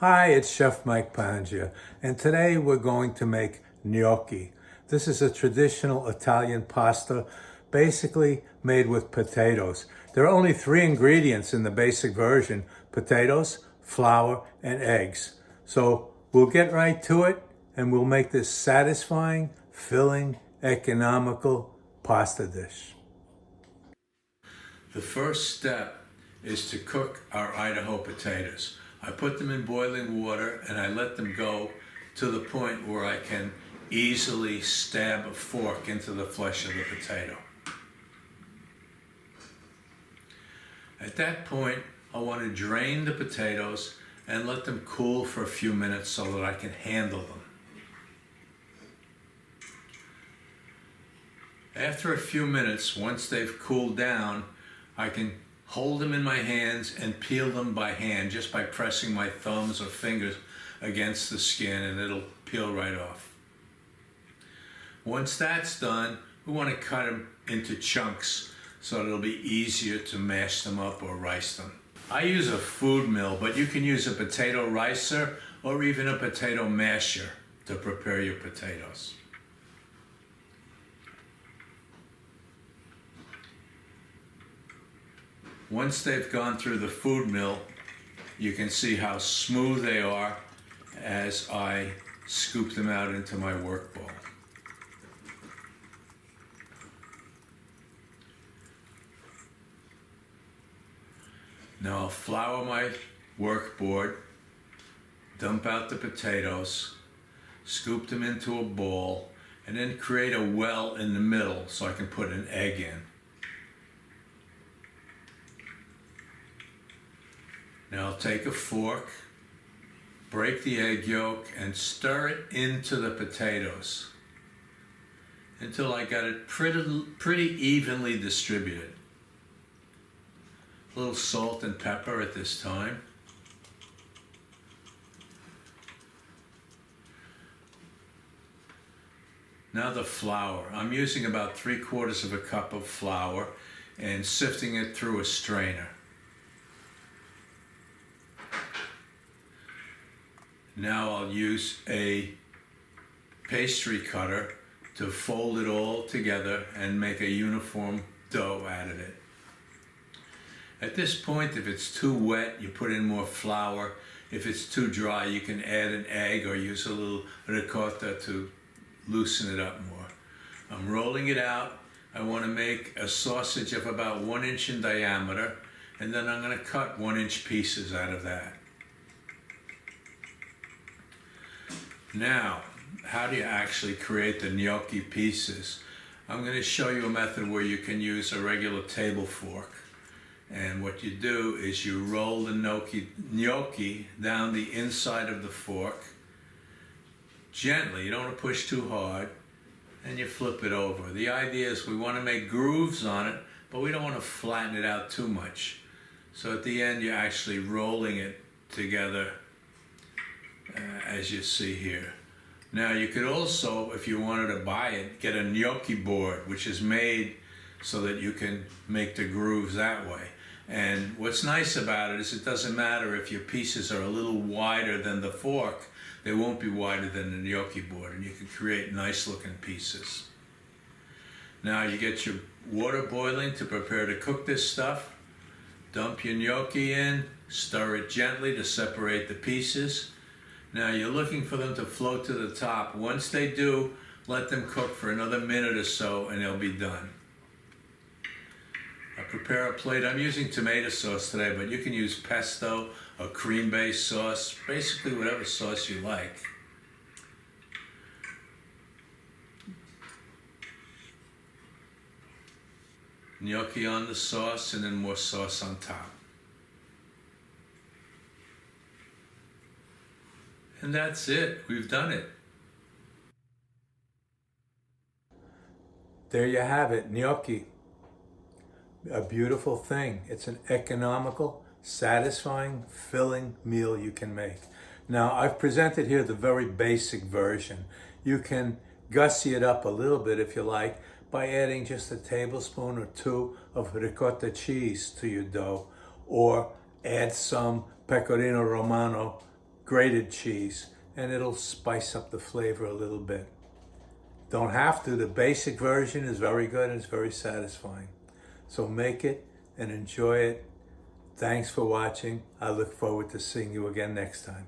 Hi, it's Chef Mike Pangia, and today we're going to make gnocchi. This is a traditional Italian pasta, basically made with potatoes. There are only three ingredients in the basic version: potatoes, flour, and eggs. So we'll get right to it, and we'll make this satisfying, filling, economical pasta dish. The first step is to cook our Idaho potatoes. I put them in boiling water and I let them go to the point where I can easily stab a fork into the flesh of the potato. At that point, I want to drain the potatoes and let them cool for a few minutes so that I can handle them. After a few minutes, once they've cooled down, I can hold them in my hands and peel them by hand just by pressing my thumbs or fingers against the skin, and it'll peel right off. Once that's done, we want to cut them into chunks so it'll be easier to mash them up or rice them. I use a food mill, but you can use a potato ricer or even a potato masher to prepare your potatoes. Once they've gone through the food mill, you can see how smooth they are as I scoop them out into my work bowl. Now I'll flour my work board, dump out the potatoes, scoop them into a bowl, and then create a well in the middle so I can put an egg in. Now I'll take a fork, break the egg yolk, and stir it into the potatoes until I got it pretty evenly distributed. A little salt and pepper at this time. Now the flour. I'm using about 3/4 of a cup of flour and sifting it through a strainer. Now I'll use a pastry cutter to fold it all together and make a uniform dough out of it. At this point, if it's too wet, you put in more flour. If it's too dry, you can add an egg or use a little ricotta to loosen it up more. I'm rolling it out. I want to make a sausage of about 1 inch in diameter, and then I'm going to cut 1-inch pieces out of that. Now, how do you actually create the gnocchi pieces? I'm going to show you a method where you can use a regular table fork. And what you do is you roll the gnocchi down the inside of the fork gently. You don't want to push too hard, and you flip it over. The idea is we want to make grooves on it, but we don't want to flatten it out too much. So at the end, you're actually rolling it together as you see here. Now you could also, if you wanted to buy it, get a gnocchi board, which is made so that you can make the grooves that way. And what's nice about it is it doesn't matter if your pieces are a little wider than the fork, they won't be wider than the gnocchi board, and you can create nice looking pieces. Now you get your water boiling to prepare to cook this stuff. Dump your gnocchi in, stir it gently to separate the pieces. Now you're looking for them to float to the top. Once they do, let them cook for another minute or so and they'll be done. I prepare a plate. I'm using tomato sauce today, but you can use pesto or cream-based sauce, basically whatever sauce you like. Gnocchi on the sauce and then more sauce on top. And that's it. We've done it. There you have it, gnocchi. A beautiful thing. It's an economical, satisfying, filling meal you can make. Now, I've presented here the very basic version. You can gussy it up a little bit if you like by adding just a tablespoon or 2 of ricotta cheese to your dough, or add some pecorino romano grated cheese, and it'll spice up the flavor a little bit. Don't have to. The basic version is very good and it's very satisfying. So make it and enjoy it. Thanks for watching. I look forward to seeing you again next time.